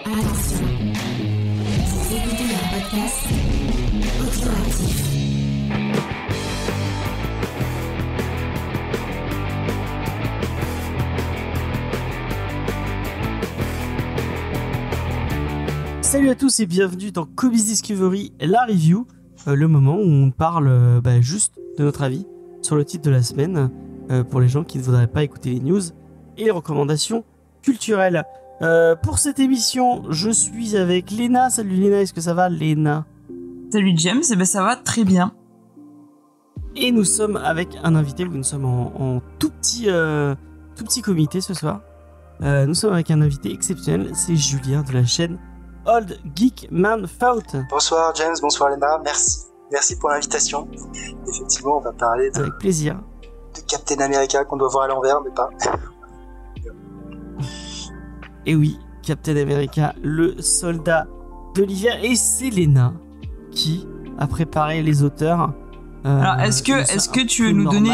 Attention, vous écoutez un podcast audioactif. Salut à tous et bienvenue dans Comics Discovery, la review, le moment où on parle juste de notre avis sur le titre de la semaine pour les gens qui ne voudraient pas écouter les news et les recommandations culturelles. Pour cette émission, je suis avec Léna. Salut Léna, est-ce que ça va Léna? Salut James, et ben ça va très bien. Et nous sommes avec un invité, nous sommes en tout petit comité ce soir. Nous sommes avec un invité exceptionnel, c'est Julien de la chaîne Old Geek Man Faut. Bonsoir James, bonsoir Léna, merci pour l'invitation. Effectivement, on va parler Avec plaisir. de Captain America qu'on doit voir à l'envers, mais pas. Et oui, Captain America, le soldat de l'hiver, et c'est Léna qui a préparé les auteurs. Alors, est-ce que tu veux nous donner,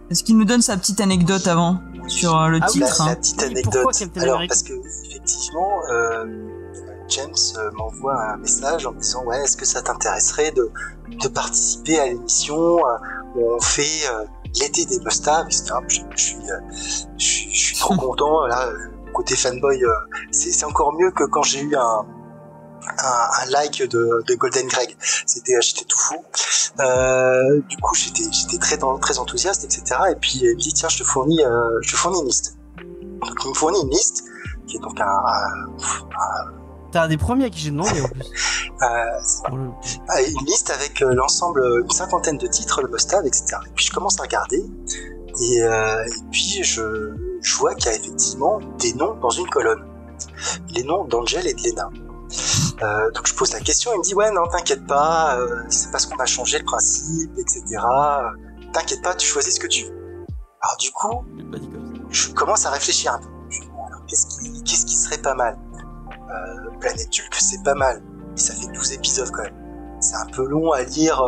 est-ce qu'il nous donne sa petite anecdote avant sur le titre? La petite anecdote. Pourquoi Captain Alors, America parce que effectivement, James m'envoie un message en me disant ouais, est-ce que ça t'intéresserait de participer à l'émission où on fait l'été des must-have, etc. Je suis trop content là. Côté fanboy, c'est encore mieux que quand j'ai eu un like de Golden Greg. J'étais tout fou. Du coup, j'étais très enthousiaste, etc. Et puis il me dit tiens, je te fournis une liste. Donc il me fournit une liste qui est donc T'es un des premiers à qui j'ai demandé en plus. Une liste avec l'ensemble, une cinquantaine de titres, le must-have, etc. Et puis je commence à regarder et puis je vois qu'il y a effectivement des noms dans une colonne. Les noms d'Angel et de Lena. Donc je pose la question, il me dit ouais non t'inquiète pas, c'est parce qu'on a changé le principe, etc. T'inquiète pas, tu choisis ce que tu veux. Alors du coup, je commence à réfléchir un peu. Je me dis, bon, alors, qu'est-ce qui serait pas mal? Planète Hulk, c'est pas mal, mais ça fait 12 épisodes quand même. C'est un peu long à lire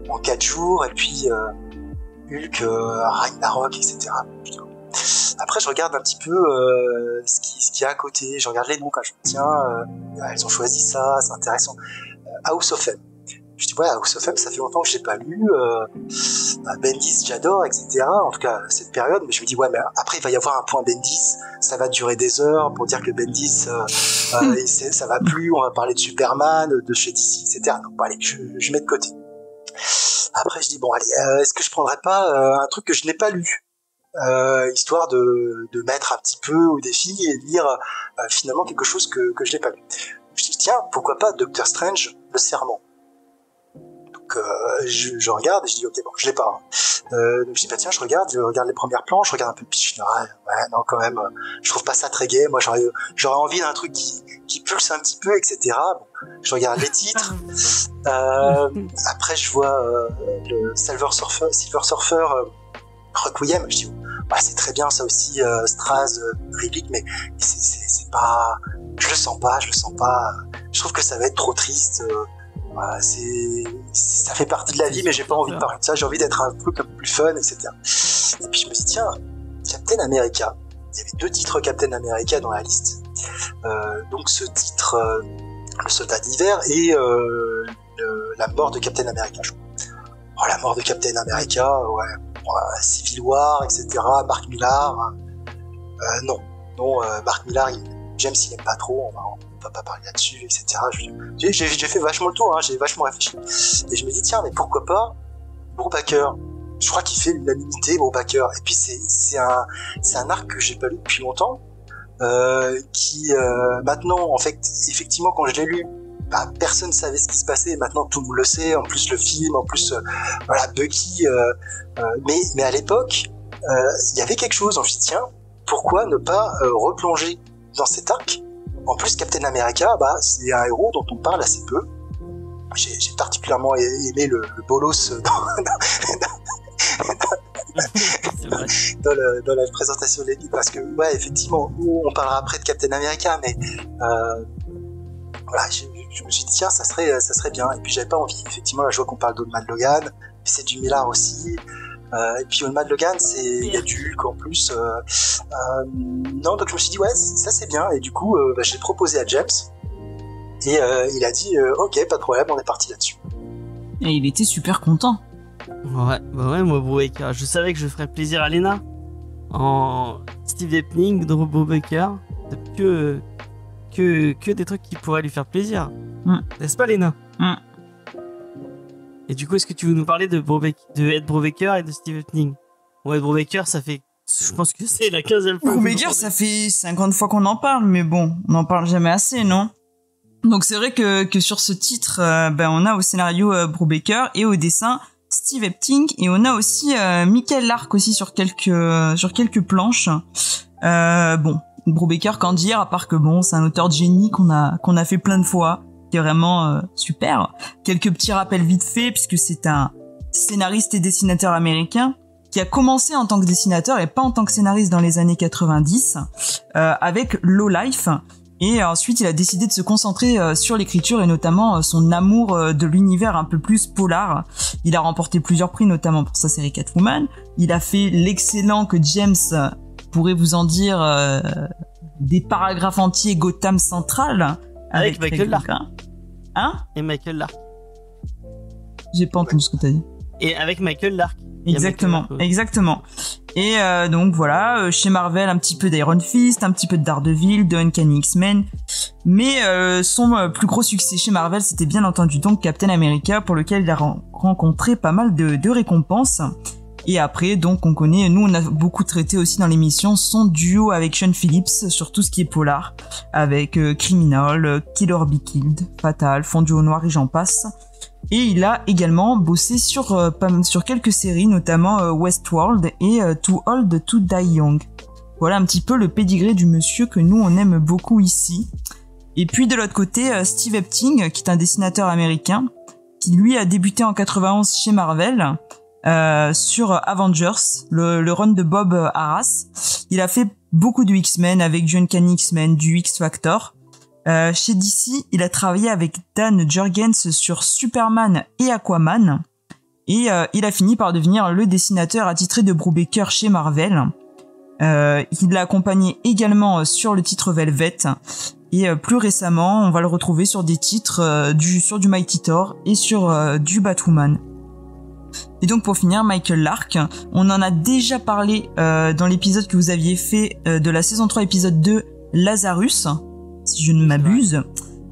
en 4 jours, et puis Hulk, Ragnarok, etc. Après, je regarde un petit peu ce qu'il y a à côté. Je regarde les noms quand je me dis, tiens, elles ont choisi ça, c'est intéressant. House of M. Je dis, ouais, House of M, ça fait longtemps que je l'ai pas lu. Bendis, j'adore, etc. En tout cas, cette période. Mais je me dis, ouais, mais après, il va y avoir un point Bendis. Ça va durer des heures pour dire que Bendis, ça va plus. On va parler de Superman, de chez DC, etc. Donc, bon, allez, je mets de côté. Après, je dis, bon, allez, est-ce que je prendrais pas un truc que je n'ai pas lu? Histoire de mettre un petit peu au défi et de lire finalement quelque chose que je n'ai pas lu. Je dis tiens, pourquoi pas Doctor Strange, le serment. Donc je regarde et je dis ok, bon, je l'ai pas. Donc je dis bah tiens, je regarde les premières planches, je regarde un peu, puis je dis ouais non quand même, je trouve pas ça très gai. Moi j'aurais envie d'un truc qui pulse un petit peu, etc. Bon, je regarde les titres. Après je vois le Silver Surfer Requiem, je dis c'est très bien ça aussi, Straz, Rivik, mais c'est pas, je le sens pas, je trouve que ça va être trop triste, ça fait partie de la vie, mais j'ai pas envie de parler de ça, j'ai envie d'être un peu plus fun, etc. Et puis je me dis tiens, Captain America, il y avait 2 titres Captain America dans la liste, donc ce titre, le soldat d'hiver, et la mort de Captain America, je crois. La mort de Captain America, ouais. Civil War, etc. Mark Millar, non, Mark Millar, James il aime pas trop, on va pas parler là-dessus, etc. J'ai fait vachement le tour, j'ai vachement réfléchi, et je me dis tiens, mais pourquoi pas Brubaker? Je crois qu'il fait l'unanimité, Brubaker, et puis c'est un arc que j'ai pas lu depuis longtemps, qui maintenant, en fait, effectivement, quand je l'ai lu, personne savait ce qui se passait, maintenant tout le monde le sait, en plus le film, en plus voilà, Bucky, mais à l'époque il y avait quelque chose, on se dit tiens, pourquoi ne pas replonger dans cet arc? En plus Captain America, c'est un héros dont on parle assez peu. J'ai particulièrement aimé le bolos dans la présentation de l'équipe, parce que ouais, effectivement, on parlera après de Captain America, mais voilà, je me suis dit tiens, ça serait bien. Et puis j'avais pas envie, effectivement, là je vois qu'on parle d'Old Man Logan, c'est du Millar aussi, Et puis Matt Logan, il y a du Hulk en plus. Non, donc je me suis dit ouais, ça c'est bien. Et du coup, je l'ai proposé à James. Et il a dit ok, pas de problème, on est parti là-dessus. Et il était super content. Ouais, moi Brubaker, je savais que je ferais plaisir à Lena. En Steve Epting, de Brubaker, que des trucs qui pourraient lui faire plaisir. N'est-ce pas, Lena? Et du coup, est-ce que tu veux nous parler de Ed Brubaker et de Steve Epting? Ouais, Ed Brubaker, ça fait... Je pense que c'est la 15e fois. Brubaker, ça fait 50 fois qu'on en parle, mais bon, on n'en parle jamais assez, non? Donc c'est vrai que sur ce titre, on a au scénario Brubaker et au dessin Steve Epting, et on a aussi Michael Lark aussi sur quelques planches. Brubaker, qu'en dire, à part que c'est un auteur de génie qu'on a fait plein de fois, qui est vraiment super. Quelques petits rappels vite fait, puisque c'est un scénariste et dessinateur américain qui a commencé en tant que dessinateur et pas en tant que scénariste dans les années 90 avec Low Life. Et ensuite, il a décidé de se concentrer sur l'écriture et notamment son amour de l'univers un peu plus polar. Il a remporté plusieurs prix, notamment pour sa série Catwoman. Il a fait l'excellent, que James pourrait vous en dire, des paragraphes entiers, Gotham Central. Avec Michael Lark. Hein? Et Michael Lark. J'ai pas entendu ce que t'as dit. Et avec Michael Lark. Exactement. Et donc voilà, chez Marvel, un petit peu d'Iron Fist, un petit peu de Daredevil, de Uncanny X-Men. Mais son plus gros succès chez Marvel, c'était bien entendu donc Captain America, pour lequel il a rencontré pas mal de récompenses. Et après, donc, on a beaucoup traité aussi dans l'émission son duo avec Sean Phillips sur tout ce qui est polar, avec Criminal, Kill or Be Killed, Fatal, Fondu au noir et j'en passe. Et il a également bossé sur quelques séries, notamment Westworld et Too Old to Die Young. Voilà un petit peu le pédigré du monsieur que nous on aime beaucoup ici. Et puis de l'autre côté, Steve Epting, qui est un dessinateur américain, qui lui a débuté en 91 chez Marvel, sur Avengers, le run de Bob Harras. Il a fait beaucoup de X-Men avec du Uncanny X-Men, du X-Factor. Chez DC, il a travaillé avec Dan Jurgens sur Superman et Aquaman. Et il a fini par devenir le dessinateur attitré de Brubaker chez Marvel. Il l'a accompagné également sur le titre Velvet. Et plus récemment, on va le retrouver sur des titres sur du Mighty Thor et sur du Batwoman. Et donc pour finir, Michael Lark, on en a déjà parlé dans l'épisode que vous aviez fait de la saison 3 épisode 2, Lazarus, si je ne m'abuse.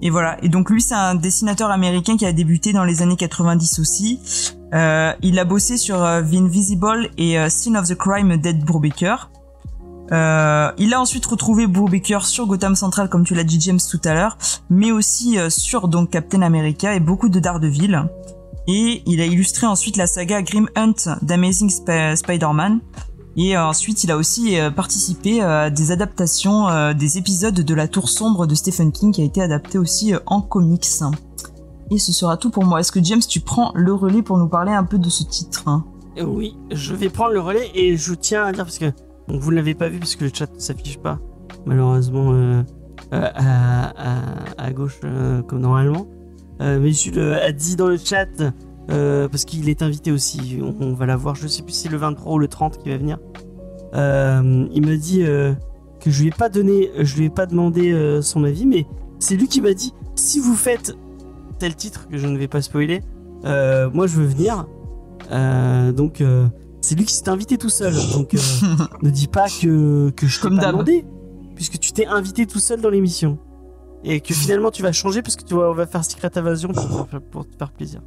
Et voilà, et donc lui c'est un dessinateur américain qui a débuté dans les années 90 aussi. Il a bossé sur The Invisible et Scene of the Crime d'Ed Brubaker. Il a ensuite retrouvé Brubaker sur Gotham Central, comme tu l'as dit James tout à l'heure, mais aussi sur donc Captain America et beaucoup de Daredevil. Et il a illustré ensuite la saga Grim Hunt d'Amazing Spider-Man. Et ensuite, il a aussi participé à des adaptations des épisodes de La Tour Sombre de Stephen King, qui a été adapté aussi en comics. Et ce sera tout pour moi. Est-ce que James, tu prends le relais pour nous parler un peu de ce titre? Oui, je vais prendre le relais et je tiens à dire, parce que vous ne l'avez pas vu, parce que le chat ne s'affiche pas, malheureusement, à gauche, comme normalement. Mais Jules a dit dans le chat, parce qu'il est invité aussi, on va la voir, je sais plus si c'est le 23 ou le 30 qui va venir. Il m'a dit que je lui ai pas demandé son avis, mais c'est lui qui m'a dit, si vous faites tel titre que je ne vais pas spoiler, moi je veux venir. Donc c'est lui qui s'est invité tout seul. Donc ne dis pas que je t'ai pas demandé, puisque tu t'es invité tout seul dans l'émission. Et que finalement tu vas changer parce que on va faire Secret Invasion pour te faire plaisir.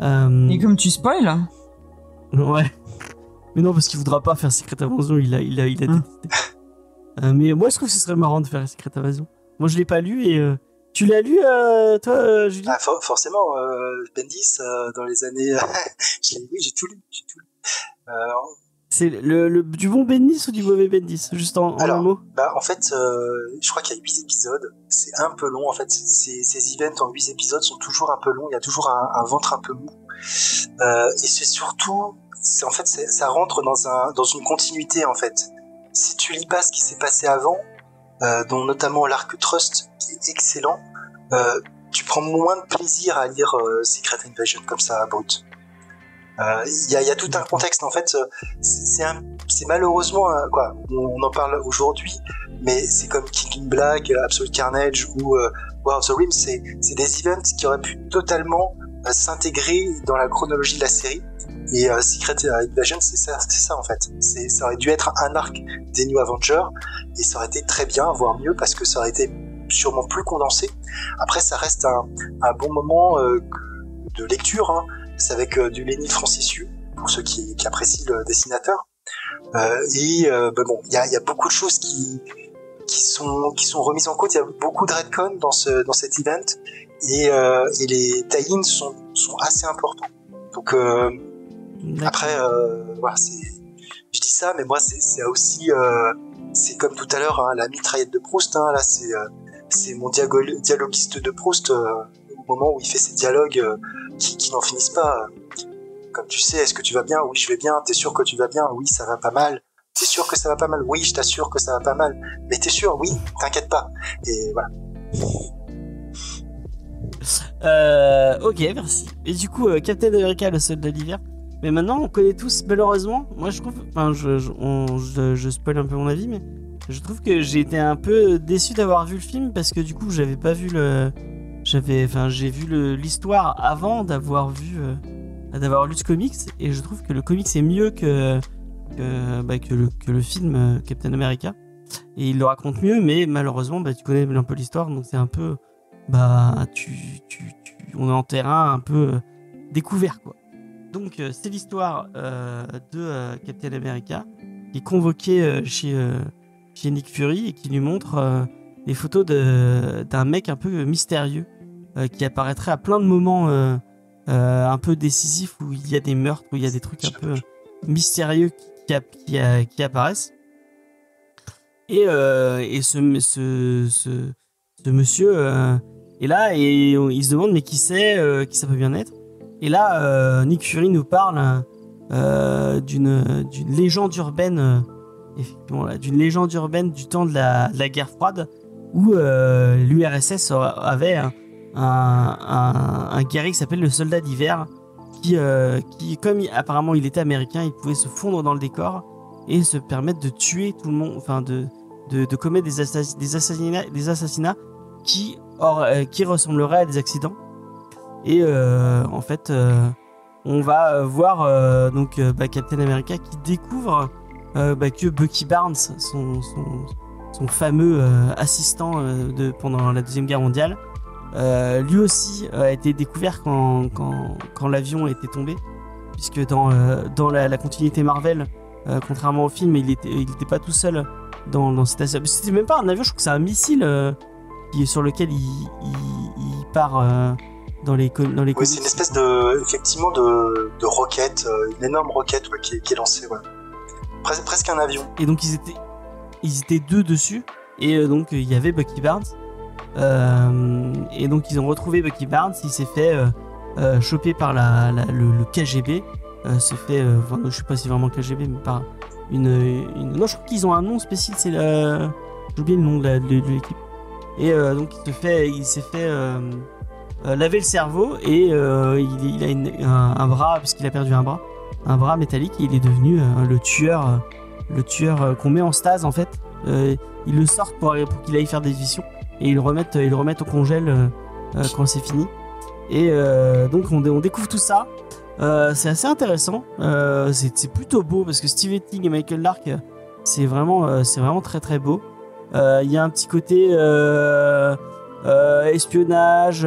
Et comme tu spoil. Ouais. Mais non, parce qu'il voudra pas faire Secret Invasion, il a détesté. Mais moi je trouve que ce serait marrant de faire Secret Invasion. Moi je l'ai pas lu et tu l'as lu toi Julie? Forcément, Bendis dans les années oui, j'ai tout lu. C'est du bon Bendis ou du mauvais Bendis? Juste en un mot. En fait, je crois qu'il y a 8 épisodes. C'est un peu long. En fait, ces events en 8 épisodes sont toujours un peu longs. Il y a toujours un ventre un peu mou. Et c'est surtout, ça rentre dans une continuité, en fait. Si tu lis pas ce qui s'est passé avant, dont notamment l'arc Trust, qui est excellent, tu prends moins de plaisir à lire Secret Invasion comme ça, brut. Il y a tout un contexte en fait. C'est malheureusement quoi. On en parle aujourd'hui, mais c'est comme King in Black, Absolute Carnage ou War of the Realms. C'est des events qui auraient pu totalement s'intégrer dans la chronologie de la série. Et Secret Invasion, c'est ça en fait. Ça aurait dû être un arc des New Avengers et ça aurait été très bien, voire mieux, parce que ça aurait été sûrement plus condensé. Après, ça reste un bon moment de lecture. Hein. C'est avec du Lenny Francissiu, pour ceux qui apprécient le dessinateur. Bon, il y a beaucoup de choses qui sont remises en cause. Il y a beaucoup de retcon dans cet event et les tie-ins sont assez importants. Donc après, voilà, je dis ça, mais moi c'est aussi c'est comme tout à l'heure, hein, la mitraillette de Proust. Hein, là, c'est mon dialoguiste de Proust au moment où il fait ses dialogues qui n'en finissent pas. Comme tu sais, est-ce que tu vas bien? Oui, je vais bien. T'es sûr que tu vas bien? Oui, ça va pas mal. T'es sûr que ça va pas mal? Oui, je t'assure que ça va pas mal. Mais t'es sûr? Oui, t'inquiète pas. Et voilà. Ok, merci. Et du coup, Captain America, le soldat d'hiver. Mais maintenant, on connaît tous, malheureusement. Moi, je trouve. Enfin, je spoil un peu mon avis, mais je trouve que j'ai été un peu déçu d'avoir vu le film parce que du coup, j'avais pas vu j'ai vu l'histoire avant d'avoir lu ce comics et je trouve que le comics est mieux que le film Captain America et il le raconte mieux, mais malheureusement, tu connais un peu l'histoire, donc c'est un peu. On est en terrain un peu découvert, quoi. Donc, c'est l'histoire de Captain America qui est convoqué chez Nick Fury et qui lui montre des photos d'un mec un peu mystérieux qui apparaîtrait à plein de moments un peu décisifs où il y a des meurtres, où il y a des trucs un peu mystérieux qui apparaissent. Et ce monsieur est là et il se demande mais qui ça peut bien être. Et là, Nick Fury nous parle d'une légende urbaine, effectivement, là, d'une légende urbaine du temps de la guerre froide, où l'URSS avait un guerrier qui s'appelle le soldat d'hiver, qui comme apparemment il était américain, il pouvait se fondre dans le décor et se permettre de tuer tout le monde, enfin de commettre des assassinats qui ressembleraient à des accidents. Et en fait, on va voir Captain America qui découvre que Bucky Barnes, son fameux assistant pendant la Deuxième Guerre mondiale, lui aussi a été découvert quand l'avion était tombé, puisque dans la continuité Marvel, contrairement au film, il était pas tout seul dans cet avion. C'était même pas un avion, je crois que c'est un missile sur lequel il part. Dans les oui, c'est une espèce de roquette, une énorme roquette qui est lancée, ouais. Presque un avion. Et donc ils étaient deux dessus, et donc il y avait Bucky Barnes, et donc ils ont retrouvé Bucky Barnes. Il s'est fait choper par le KGB, je sais pas si vraiment KGB, mais par non, je crois qu'ils ont un nom spécial, c'est j'ai oublié le nom de l'équipe. Et donc il s'est fait laver le cerveau et il a un bras, puisqu'il a perdu un bras métallique, et il est devenu le tueur qu'on met en stase en fait. Ils le sortent pour qu'il aille faire des missions et ils le remettent au congèle quand c'est fini. Et donc on découvre tout ça. C'est assez intéressant. C'est plutôt beau parce que Steve Epting et Michael Lark, c'est vraiment très très beau. Il y a un petit côté espionnage,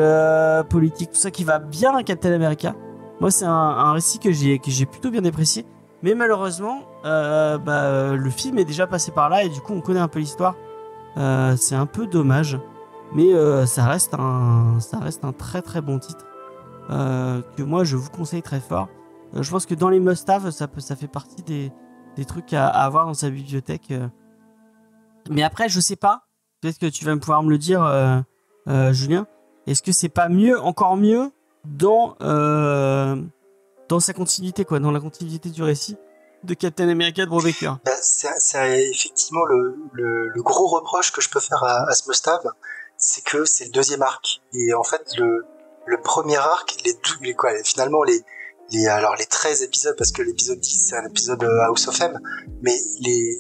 politique, tout ça qui va bien à Captain America. Moi, c'est un récit que j'ai plutôt bien apprécié, mais malheureusement, le film est déjà passé par là et du coup, on connaît un peu l'histoire. C'est un peu dommage, mais ça reste un très très bon titre que moi je vous conseille très fort. Je pense que dans les must-have, ça fait partie des trucs à avoir dans sa bibliothèque. Mais après, je sais pas. Peut-être que tu vas pouvoir me le dire. Julien, est-ce que c'est pas encore mieux dans sa continuité, quoi, dans la continuité du récit de Captain America de Brubaker? C'est effectivement le gros reproche que je peux faire à ce must-have, c'est que c'est le deuxième arc. Et en fait, le premier arc, finalement les les 13 épisodes, parce que l'épisode 10 c'est un épisode House of M, mais les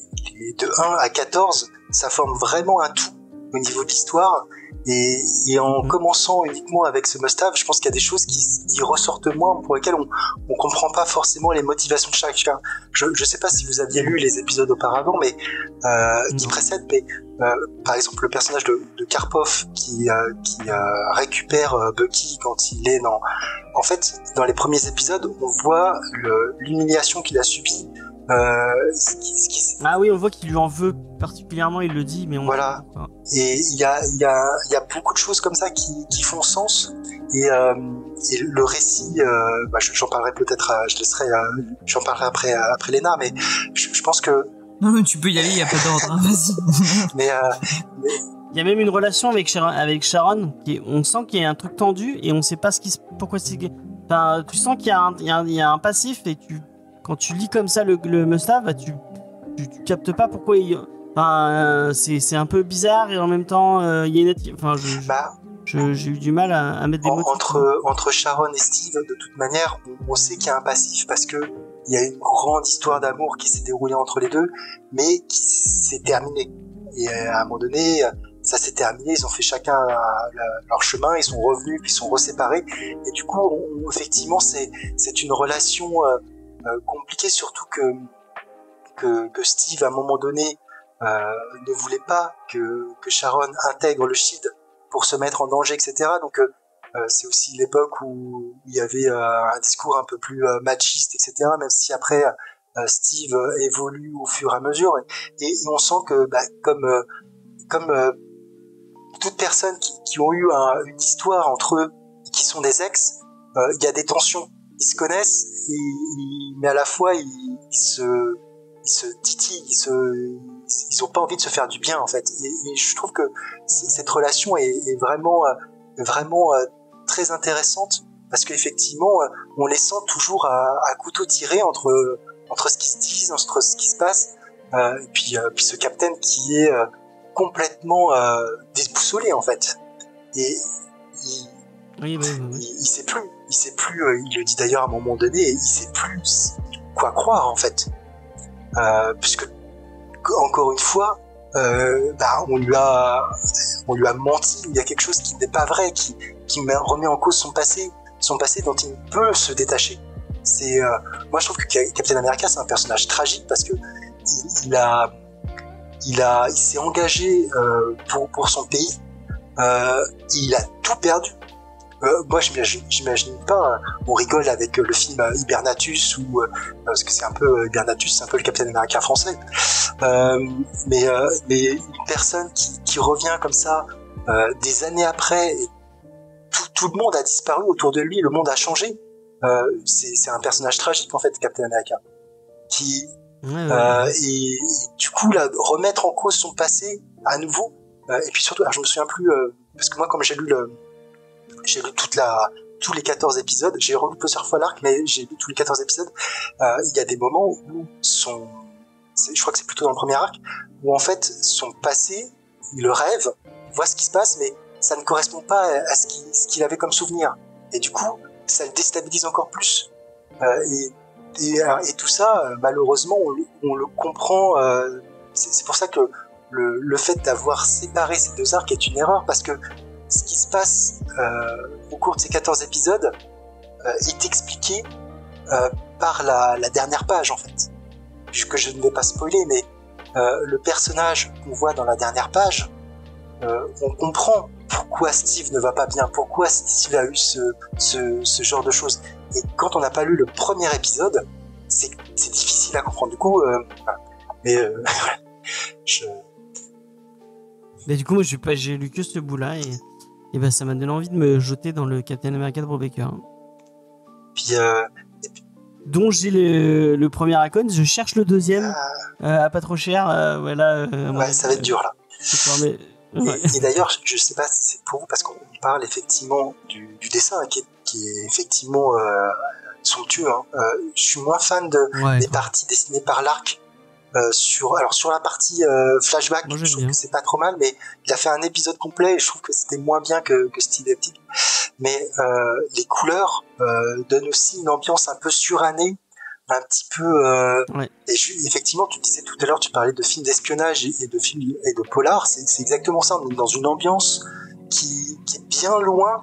de 1 à 14 ça forme vraiment un tout au niveau de l'histoire, et en commençant uniquement avec ce must-have, je pense qu'il y a des choses qui ressortent moins, pour lesquelles on comprend pas forcément les motivations de chacun. Je sais pas si vous aviez lu les épisodes auparavant, mais qui précèdent, mais par exemple le personnage de Karpov qui récupère Bucky quand il est dans... En fait, dans les premiers épisodes, on voit l'humiliation qu'il a subie. Ah oui, on voit qu'il lui en veut particulièrement, il le dit, mais voilà. Et il y a beaucoup de choses comme ça qui font sens, et le récit, j'en parlerai peut-être, j'en parlerai après Léna, mais je pense que... Non, tu peux y aller, il y a pas d'ordre, hein, vas-y. mais il y a même une relation avec Sharon on sent qu'il y a un truc tendu et on sait pas pourquoi c'est... Enfin, tu sens qu'il y a un passif, et quand tu lis comme ça le must-have, tu captes pas pourquoi c'est un peu bizarre, et en même temps il y a j'ai eu du mal à mettre des mots entre Sharon et Steve. De toute manière, on sait qu'il y a un passif, parce que il y a une grande histoire d'amour qui s'est déroulée entre les deux, mais qui s'est terminée, et à un moment donné ça s'est terminé, ils ont fait chacun leur chemin, ils sont revenus, puis ils sont reséparés, et du coup effectivement c'est une relation compliqué, surtout que Steve à un moment donné ne voulait pas que Sharon intègre le SHIELD pour se mettre en danger, etc. Donc c'est aussi l'époque où il y avait un discours un peu plus machiste, etc. Même si après Steve évolue au fur et à mesure, et on sent que comme toutes personnes qui ont eu une histoire entre eux, qui sont des ex, il y a des tensions. Ils se connaissent, mais à la fois ils se titillent, ils ont pas envie de se faire du bien, en fait. Et je trouve que cette relation est vraiment très intéressante, parce qu'effectivement on les sent toujours à couteau tiré entre ce qui se dit, entre ce qui se passe, et puis ce capitaine qui est complètement déboussolé, en fait, et oui. Il sait plus, il le dit d'ailleurs à un moment donné, il sait plus quoi croire, en fait, puisque encore une fois on lui a menti. Il y a quelque chose qui n'est pas vrai, qui remet en cause son passé dont il peut se détacher. Moi je trouve que Captain America c'est un personnage tragique, parce que il s'est engagé pour son pays, il a tout perdu. Moi, j'imagine pas. On rigole avec le film Hibernatus, parce que c'est un peu Hibernatus, c'est un peu le Captain America français. Mais une personne qui revient comme ça des années après, et tout le monde a disparu autour de lui, le monde a changé. C'est un personnage tragique, en fait, Captain America, et du coup là, remettre en cause son passé à nouveau, et puis surtout, alors, je me souviens plus, parce que moi, comme j'ai lu tous les 14 épisodes, j'ai relu plusieurs fois l'arc, mais j'ai lu tous les 14 épisodes, il y a des moments où je crois que c'est plutôt dans le premier arc, où en fait son passé, il le rêve, il voit ce qui se passe, mais ça ne correspond pas à ce qu'il avait comme souvenir, et du coup ça le déstabilise encore plus, et tout ça, malheureusement on le comprend. C'est pour ça que le fait d'avoir séparé ces deux arcs est une erreur, parce que ce qui se passe au cours de ces 14 épisodes est expliqué par la dernière page, en fait. Que je ne vais pas spoiler, mais le personnage qu'on voit dans la dernière page, on comprend pourquoi Steve ne va pas bien, pourquoi Steve a eu ce genre de choses. Et quand on n'a pas lu le premier épisode, c'est difficile à comprendre. Du coup, mais Mais du coup, moi, j'ai lu que ce bout-là, et ben, ça m'a donné envie de me jeter dans le Captain America de Brubaker. Puis, dont j'ai le premier Icon, je cherche le deuxième à pas trop cher. Voilà. Ouais, ça va être dur là. Mais, ouais. Et d'ailleurs, je sais pas si c'est pour vous, parce qu'on parle effectivement du dessin qui est effectivement somptueux. Hein. Je suis moins fan des parties dessinées par l'arc. Sur la partie flashback, je trouve que c'est pas trop mal, mais il a fait un épisode complet et je trouve que c'était moins bien que Steve Epting. mais les couleurs donnent aussi une ambiance un peu surannée, un petit peu. Ouais. Et effectivement, tu disais tout à l'heure, tu parlais de films d'espionnage et de films et de polar. C'est exactement ça. On est dans une ambiance qui est bien loin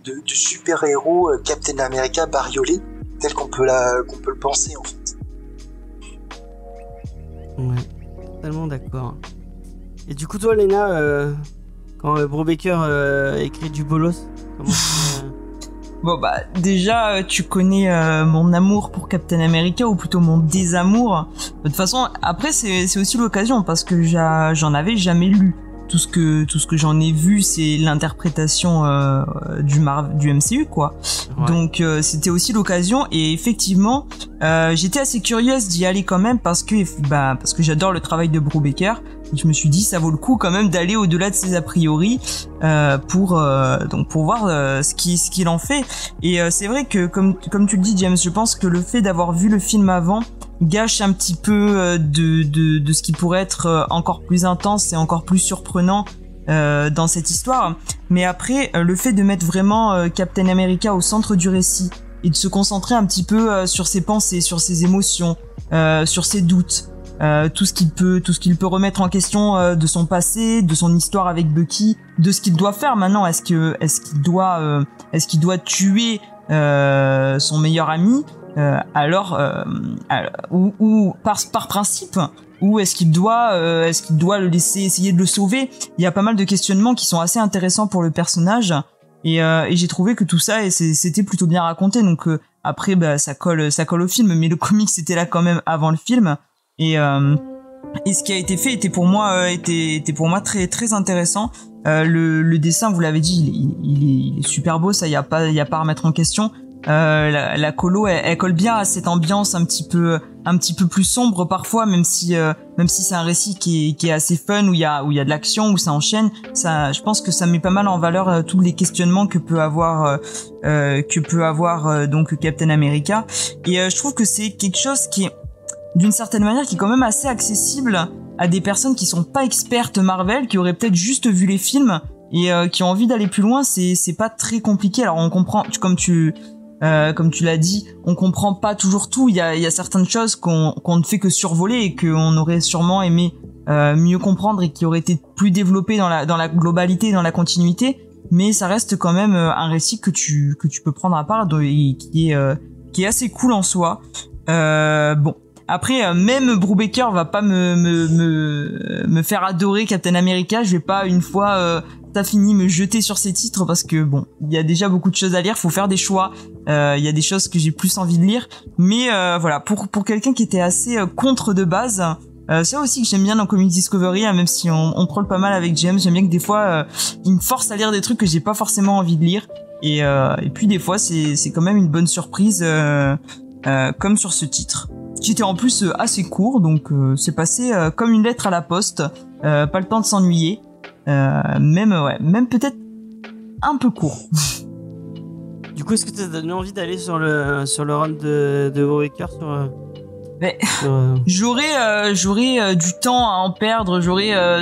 du super-héros Captain America bariolé, tel qu'on peut le penser en fait. Ouais, totalement d'accord. Et du coup, toi, Léna, quand Brubaker écrit du bolos, comment Bon bah déjà tu connais mon amour pour Captain America, ou plutôt mon désamour. De toute façon après c'est aussi l'occasion, parce que j'en avais jamais lu. Tout ce que j'en ai vu, c'est l'interprétation du MCU quoi. Ouais. Donc c'était aussi l'occasion, et effectivement j'étais assez curieuse d'y aller quand même, parce que j'adore le travail de Brubaker. Et je me suis dit ça vaut le coup quand même d'aller au-delà de ses a priori pour voir ce qu'il en fait. Et c'est vrai que comme tu le dis James, je pense que le fait d'avoir vu le film avant gâche un petit peu de ce qui pourrait être encore plus intense et encore plus surprenant dans cette histoire. Mais après le fait de mettre vraiment Captain America au centre du récit et de se concentrer un petit peu sur ses pensées, sur ses émotions, sur ses doutes, tout ce qu'il peut remettre en question de son passé, de son histoire avec Bucky, de ce qu'il doit faire maintenant. Est-ce qu'il doit tuer son meilleur ami ou par principe, ou est-ce qu'il doit le laisser essayer de le sauver? Il y a pas mal de questionnements qui sont assez intéressants pour le personnage, et j'ai trouvé que tout ça c'était plutôt bien raconté. Donc après ça colle au film, mais le comic c'était là quand même avant le film. Et ce qui a été fait était pour moi très très intéressant. Le dessin, vous l'avez dit, il est super beau, ça y a pas à remettre en question. La colo elle colle bien à cette ambiance un petit peu plus sombre parfois, même si c'est un récit qui est assez fun, où il y a de l'action, où ça enchaîne. Ça, je pense que ça met pas mal en valeur tous les questionnements que peut avoir donc Captain America. Et je trouve que c'est quelque chose qui est d'une certaine manière qui est quand même assez accessible à des personnes qui sont pas expertes Marvel, qui auraient peut-être juste vu les films et qui ont envie d'aller plus loin. C'est pas très compliqué. Alors on comprend, comme tu l'as dit, on comprend pas toujours tout. Il y a certaines choses qu'on ne fait que survoler et qu'on aurait sûrement aimé mieux comprendre, et qui auraient été plus développées dans la globalité, dans la continuité. Mais ça reste quand même un récit que tu peux prendre à part, et qui est assez cool en soi. Bon. Après, même Brubaker va pas me faire adorer Captain America. Je vais pas, une fois t'as fini, me jeter sur ces titres, parce que bon, il y a déjà beaucoup de choses à lire, faut faire des choix. Il y a des choses que j'ai plus envie de lire, mais voilà, pour quelqu'un qui était assez contre de base, ça aussi que j'aime bien dans Comics Discovery, hein, même si on troll pas mal avec James, j'aime bien que des fois il me force à lire des trucs que j'ai pas forcément envie de lire, et puis des fois c'est quand même une bonne surprise, comme sur ce titre, qui était en plus assez court, donc c'est passé comme une lettre à la poste, pas le temps de s'ennuyer, même peut-être un peu court. Du coup, est-ce que t'as donné envie d'aller sur le run de Brubaker j'aurais du temps à en perdre, j'aurais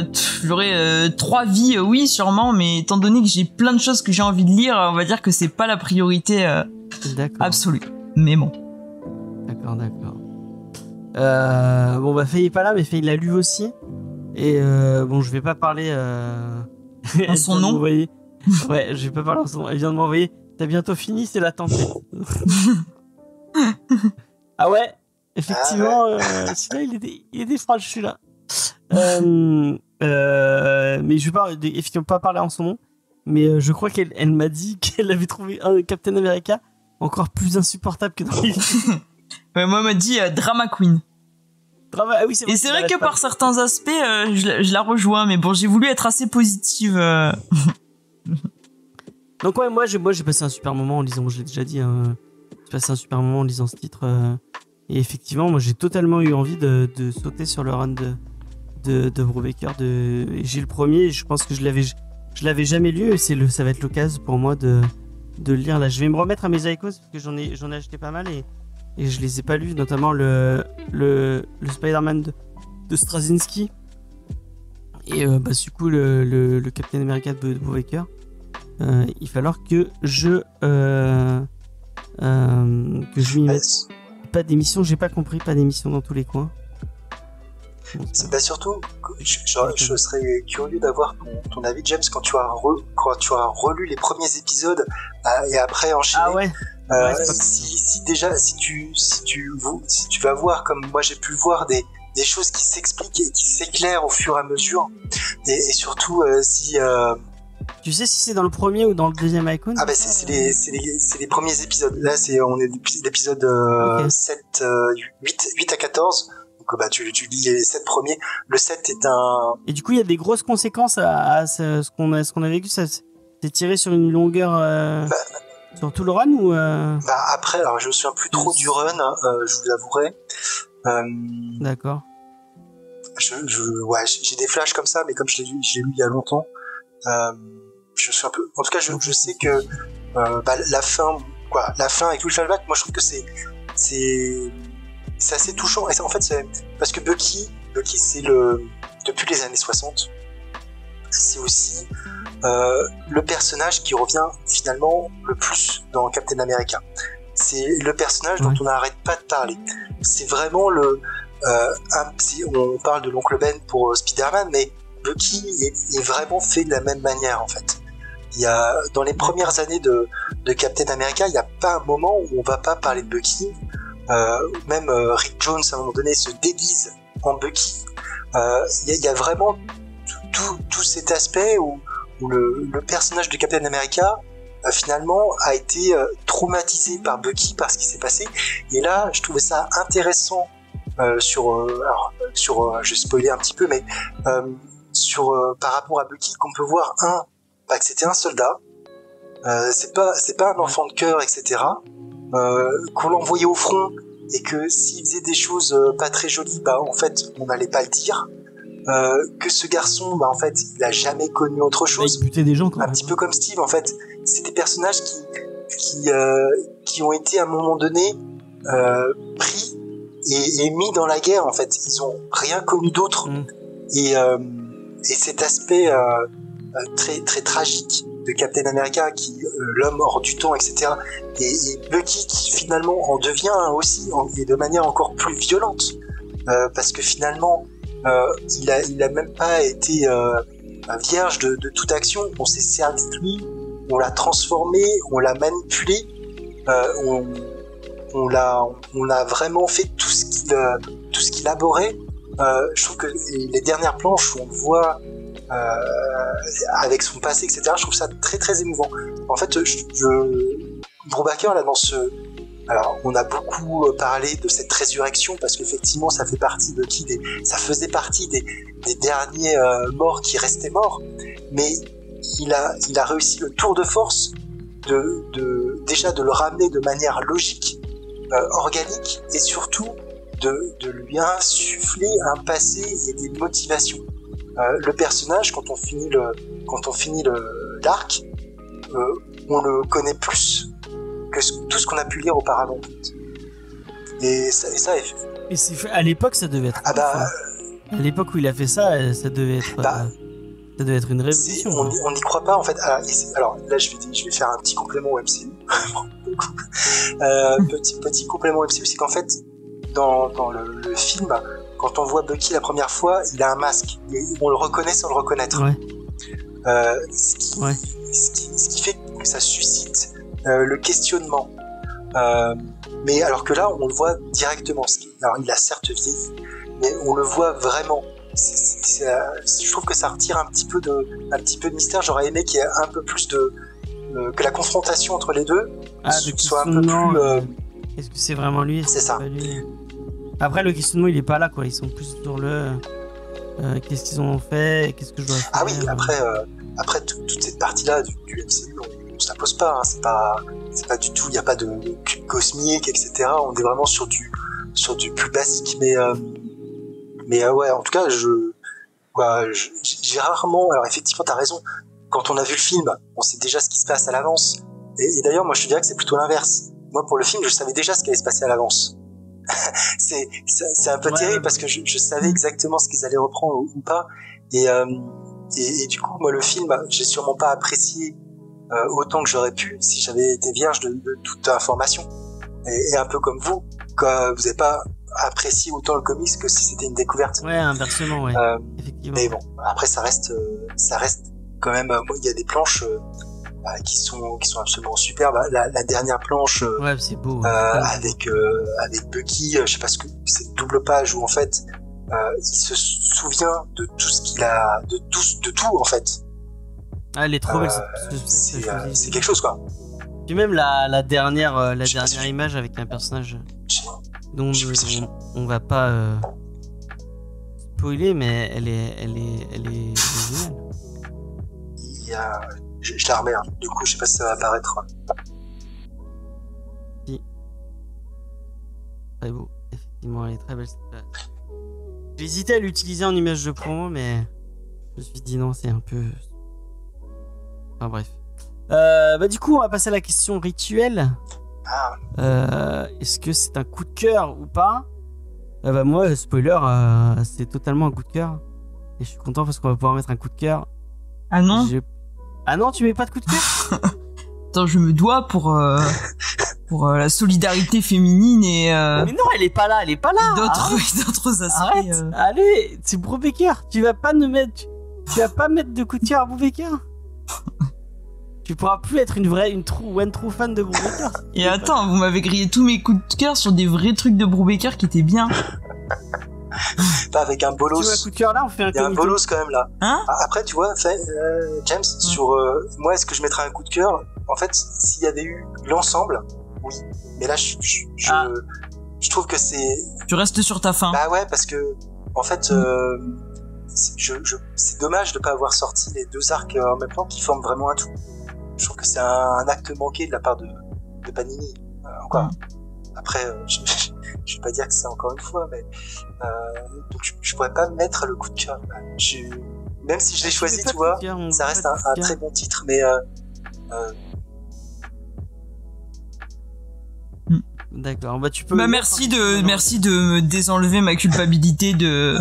3 vies, oui sûrement, mais étant donné que j'ai plein de choses que j'ai envie de lire, on va dire que c'est pas la priorité absolue, mais bon. D'accord. Bon bah Faye est pas là, mais Faye l'a lu aussi, et bon, je vais pas parler en son nom. Ouais, je vais pas parler en son nom. Elle vient de m'envoyer: t'as bientôt fini, c'est la tempête. Ah ouais, effectivement, celui-là il est des phrases, celui-là. Mais je vais pas effectivement pas parler en son nom, mais je crois qu'elle m'a dit qu'elle avait trouvé un Captain America encore plus insupportable que dans les films. Ouais, moi, elle m'a dit drama queen. Ah oui, c'est vrai. Et c'est vrai que par certains aspects, je la rejoins, mais bon, j'ai voulu être assez positive. Donc ouais, moi j'ai passé un super moment en lisant, je l'ai déjà dit, hein, j'ai passé un super moment en lisant ce titre, et effectivement, moi j'ai totalement eu envie de sauter sur le run de Brubaker. J'ai le premier, je pense que je l'avais jamais lu, et ça va être l'occasion pour moi de le lire. Là, je vais me remettre à mes Icos, parce que j'en ai acheté pas mal, et je les ai pas lus, notamment le Spider-Man de Straczynski, et du coup le Captain America de Brubaker. il va falloir que je m'y mette. Pas d'émission, j'ai pas compris, pas d'émission dans tous les coins. Bon, C'est pas surtout, je serais curieux d'avoir ton avis, James, quand tu as relu les premiers épisodes et après enchaîné. Ah ouais. Si tu vas voir, comme moi j'ai pu le voir, des choses qui s'expliquent et qui s'éclairent au fur et à mesure, et surtout si. Tu sais si c'est dans le premier ou dans le deuxième Icon? Ah bah c'est les premiers épisodes. Là on est l'épisode Okay. 7, 8 à 14. Donc bah tu lis les 7 premiers. Le 7 est un. Et du coup, il y a des grosses conséquences à ce qu'on a vécu. Ça s'est tiré sur une longueur sur tout le run ou Bah après, alors je me souviens plus trop du run, je vous l'avouerai. D'accord. J'ai des flashs comme ça, mais comme j'ai lu il y a longtemps, je suis un peu. En tout cas, je sais que la fin avec tout le flashback, moi je trouve que c'est assez touchant. Et en fait, c'est parce que Bucky, c'est depuis les années 60, c'est aussi le personnage qui revient finalement le plus dans Captain America. C'est le personnage dont on n'arrête pas de parler. C'est vraiment on parle de l'oncle Ben pour Spider-Man, mais Bucky est vraiment fait de la même manière en fait. Il y a, dans les premières années de Captain America, il n'y a pas un moment où on va pas parler de Bucky. Même Rick Jones à un moment donné se déguise en Bucky. Il y a vraiment tout cet aspect où le personnage de Captain America finalement a été traumatisé par Bucky, par ce qui s'est passé. Et là, je trouvais ça intéressant je vais spoiler un petit peu, mais par rapport à Bucky, qu'on peut voir que c'était un soldat, c'est pas un enfant de cœur, etc. Qu'on l'envoyait au front et que s'il faisait des choses pas très jolies, en fait, on n'allait pas le dire. Que ce garçon, en fait, il a jamais connu autre chose. Il butait des gens, quand même. Un petit peu comme Steve, en fait. C'est des personnages qui ont été à un moment donné pris et mis dans la guerre, en fait. Ils ont rien connu d'autre. Et cet aspect très très tragique de Captain America, l'homme hors du temps, etc. Et Bucky qui finalement en devient aussi, et de manière encore plus violente, parce que finalement il a même pas été vierge de toute action. On s'est servi de lui, on l'a transformé, on l'a manipulé, on a vraiment fait tout ce qu'il abhorrait. Je trouve que les dernières planches où on le voit avec son passé, etc., je trouve ça très très émouvant. En fait, Brubaker là alors on a beaucoup parlé de cette résurrection parce qu'effectivement ça faisait partie des derniers morts qui restaient morts, mais il a réussi le tour de force déjà de le ramener de manière logique, organique, et surtout de lui insuffler un passé et des motivations. Le personnage, quand on finit l'arc, on le connaît plus que tout ce qu'on a pu lire auparavant. Et ça à l'époque, ça devait être. À l'époque où il a fait ça, ça devait être une révolution. On n'y croit pas en fait. Alors là, je vais faire un petit complément au MCU. Petit complément au MCU, c'est qu'en fait, dans le film, quand on voit Bucky la première fois, il a un masque. Et on le reconnaît sans le reconnaître. Ouais. Ce qui fait que ça suscite le questionnement. Mais alors que là, on le voit directement. Alors, il a certes vieilli, mais on le voit vraiment. Je trouve que ça retire un petit peu de mystère. J'aurais aimé qu'il y ait un peu plus que la confrontation entre les deux soit un peu plus. Est-ce que c'est vraiment lui? C'est ça. Lui. Après, le questionnement, il est pas là, quoi. Ils sont plus sur qu'est-ce qu'ils ont fait, qu'est-ce que je dois faire. Ah oui, après toute cette partie-là du MCU, on se la pose pas. C'est pas du tout. Il n'y a pas de cube cosmique, etc. On est vraiment sur du plus basique. Mais ouais, en tout cas, j'ai rarement. Alors effectivement, t'as raison. Quand on a vu le film, on sait déjà ce qui se passe à l'avance. Et d'ailleurs, moi, je te dirais que c'est plutôt l'inverse. Moi, pour le film, je savais déjà ce qui allait se passer à l'avance. c'est un peu terrible parce que je savais exactement ce qu'ils allaient reprendre ou pas. Et du coup, moi, le film, j'ai sûrement pas apprécié autant que j'aurais pu si j'avais été vierge de toute information. Et un peu comme vous, quand vous n'avez pas apprécié autant le comics que si c'était une découverte. Ouais, inversement, ouais. Effectivement. Mais bon, après ça reste quand même. Il y a des planches qui sont absolument superbes. La dernière planche Ouais, c'est beau. avec Bucky, je sais pas ce que c'est, une double page où en fait il se souvient de tout ce qu'il a, de tout en fait. Ah, elle est trop belle. C'est quelque chose quoi. Puis même la dernière image avec un personnage dont on va pas spoiler, mais elle est géniale. Je la remets, hein. Du coup je sais pas si ça va apparaître. Si. Très beau. Effectivement, elle est très belle cette page. J'ai hésité à l'utiliser en image de promo, mais je me suis dit non, c'est un peu... Enfin bref. Du coup, on va passer à la question rituelle. Est-ce que c'est un coup de cœur ou pas? Moi, spoiler, c'est totalement un coup de cœur. Et je suis content parce qu'on va pouvoir mettre un coup de cœur. Ah non? Ah non, tu mets pas de coup de cœur? Attends, je me dois pour la solidarité féminine et Mais non, elle est pas là. d'autres aspects. Arrête, allez, c'est Brubaker. Tu vas pas mettre de coup de cœur à Brubaker. Tu pourras plus être une true fan de Brubaker. Et attends, vous m'avez grillé tous mes coups de cœur sur des vrais trucs de Brubaker qui étaient bien. Pas avec un bolos. Tu veux un coup de cœur là, on fait un Il y a un bolos quand même là. Hein? Après, tu vois, James, sur moi, est-ce que je mettrais un coup de cœur? En fait, s'il y avait eu l'ensemble, oui. Mais là, je trouve que c'est. Tu restes sur ta fin. Bah ouais, parce que en fait, c'est dommage de pas avoir sorti les deux arcs en même temps qui forment vraiment un tout. Je trouve que c'est un acte manqué de la part de Panini. Encore. Après, je vais pas dire que c'est encore une fois, mais donc je pourrais pas mettre le coup de cœur. Même si je l'ai choisi, tu vois, ça reste un très bon titre, mais D'accord, bah tu peux. Bah merci de me désenlever ma culpabilité de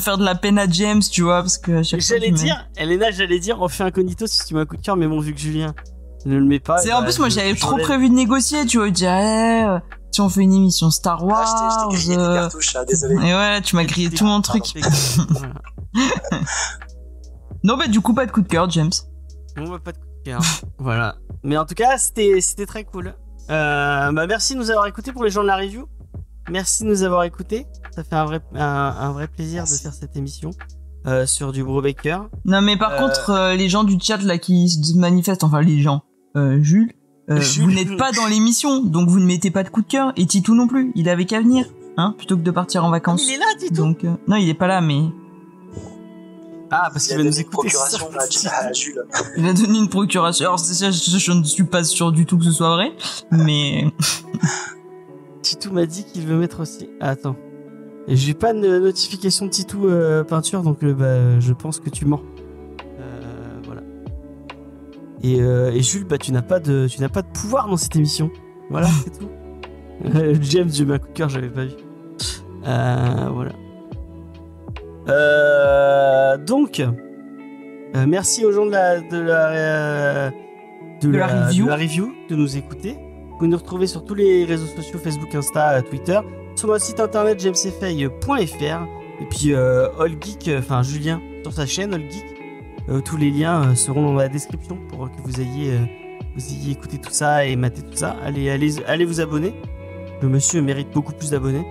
faire de la peine à James, tu vois, parce que j'allais dire, on fait incognito si tu mets un coup de cœur, mais bon, vu que Julien ne le met pas. C'est en plus moi j'avais trop prévu de négocier, tu vois, je disais si on fait une émission Star Wars. Je t'ai grillé des cartouches, désolé. Et ouais, tu m'as grillé tout mon truc. Non, bah du coup pas de coup de cœur, James. Non, bah pas de coup de cœur. Voilà. Mais en tout cas, c'était très cool. Merci de nous avoir écoutés pour les gens de la review. Merci de nous avoir écoutés. Ça fait un vrai plaisir de faire cette émission sur du Brubaker. Non mais par contre, les gens du chat là qui se manifestent, enfin les gens, Jules, vous n'êtes pas dans l'émission, donc vous ne mettez pas de coup de cœur. Et Titou non plus, il avait qu'à venir, hein, plutôt que de partir en vacances. Il est là, Titou. Donc non, il est pas là, mais parce qu'il va nous écouter. Procuration à Jules. il a donné une procuration. Alors c'est ça, je ne suis pas sûr du tout que ce soit vrai, mais Titou m'a dit qu'il veut mettre aussi. Attends. Et j'ai pas de notification de Titou peinture, donc je pense que tu mens. Voilà. Et Jules, tu n'as pas de pouvoir dans cette émission. Voilà, c'est tout. James, j'ai mis un coup de cœur, j'avais pas vu. Voilà. Donc, merci aux gens de la review de nous écouter. Vous pouvez nous retrouver sur tous les réseaux sociaux, Facebook, Insta, Twitter, sur notre site internet jamesfay.fr, et puis All Geek, enfin Julien sur sa chaîne All Geek. Tous les liens seront dans la description pour que vous ayez écouté tout ça et maté tout ça. Allez vous abonner. Le monsieur mérite beaucoup plus d'abonnés.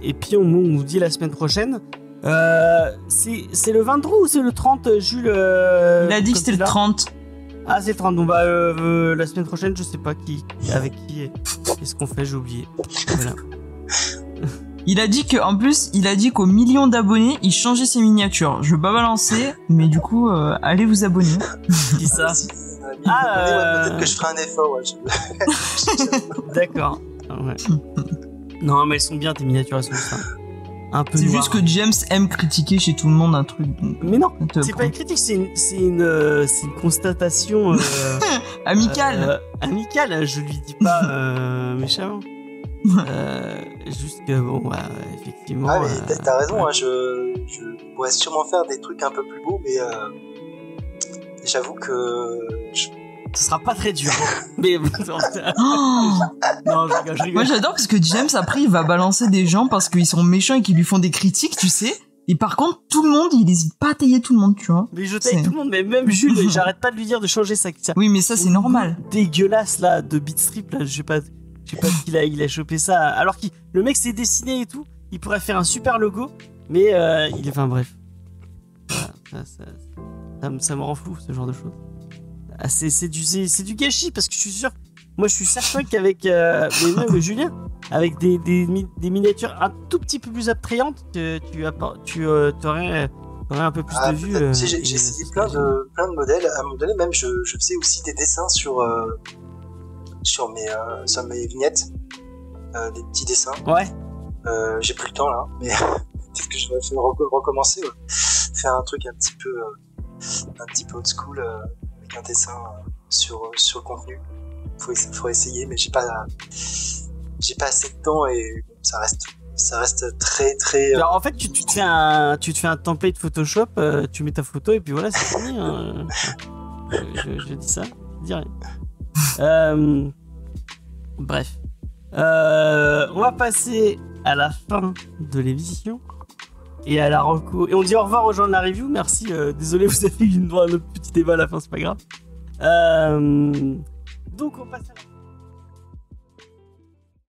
Et puis on vous dit la semaine prochaine. C'est le 23 ou c'est le 30, Jules? Il a dit que c'était le 30. Ah, c'est le 30. Donc la semaine prochaine, je sais pas avec qui qu'est-ce qu'on fait, j'ai oublié. Voilà. Il a dit qu'aux millions d'abonnés, il changeait ses miniatures. Je veux pas balancer, mais du coup, allez vous abonner. Qui ça? Peut-être que je ferai un effort. Ouais. D'accord. Ouais. Non, mais elles sont bien, tes miniatures, elles sont ça. Un peu c'est noir. juste que James aime critiquer chez tout le monde un truc. Donc, mais non, c'est pas une critique, c'est une constatation amicale. Amicale, je lui dis pas méchamment. Juste que bon, effectivement. Ah mais t'as raison, hein, je pourrais sûrement faire des trucs un peu plus beaux, mais j'avoue que Ce sera pas très dur. Mais non, je rigole. Moi j'adore parce que James après il va balancer des gens parce qu'ils sont méchants et qu'ils lui font des critiques, tu sais. Et par contre tout le monde, il hésite pas à tailler tout le monde, tu vois. Mais je taille tout le monde, mais même Jules, j'arrête pas de lui dire de changer sa. Oui, mais ça c'est normal. Dégueulasse là de Beatstrip là, je sais pas qu'il il a chopé ça. Alors que le mec s'est dessiné et tout, il pourrait faire un super logo, mais enfin bref. Ça me rend fou ce genre de choses. Ah, c'est du gâchis parce que je suis sûr. Moi, je suis certain qu'avec mais même Julien, avec des miniatures un tout petit peu plus attrayantes, tu aurais un peu plus de vues. J'ai essayé plein de modèles. À un moment donné, même, je faisais aussi des dessins sur mes vignettes, des petits dessins. Ouais. J'ai plus le temps là, mais peut-être que je devrais recommencer, faire un truc un petit peu old school avec un dessin sur le contenu. Faut essayer, mais j'ai pas assez de temps et ça reste très très. Alors, en fait, tu te fais un template Photoshop, tu mets ta photo et puis voilà, c'est fini. Hein. Je dis ça, je dis rien. Bref, on va passer à la fin de l'émission et à la reco. Et on dit au revoir aux gens de la review. Merci. Désolé, vous avez eu un autre petit débat à la fin, c'est pas grave. Donc on passe à la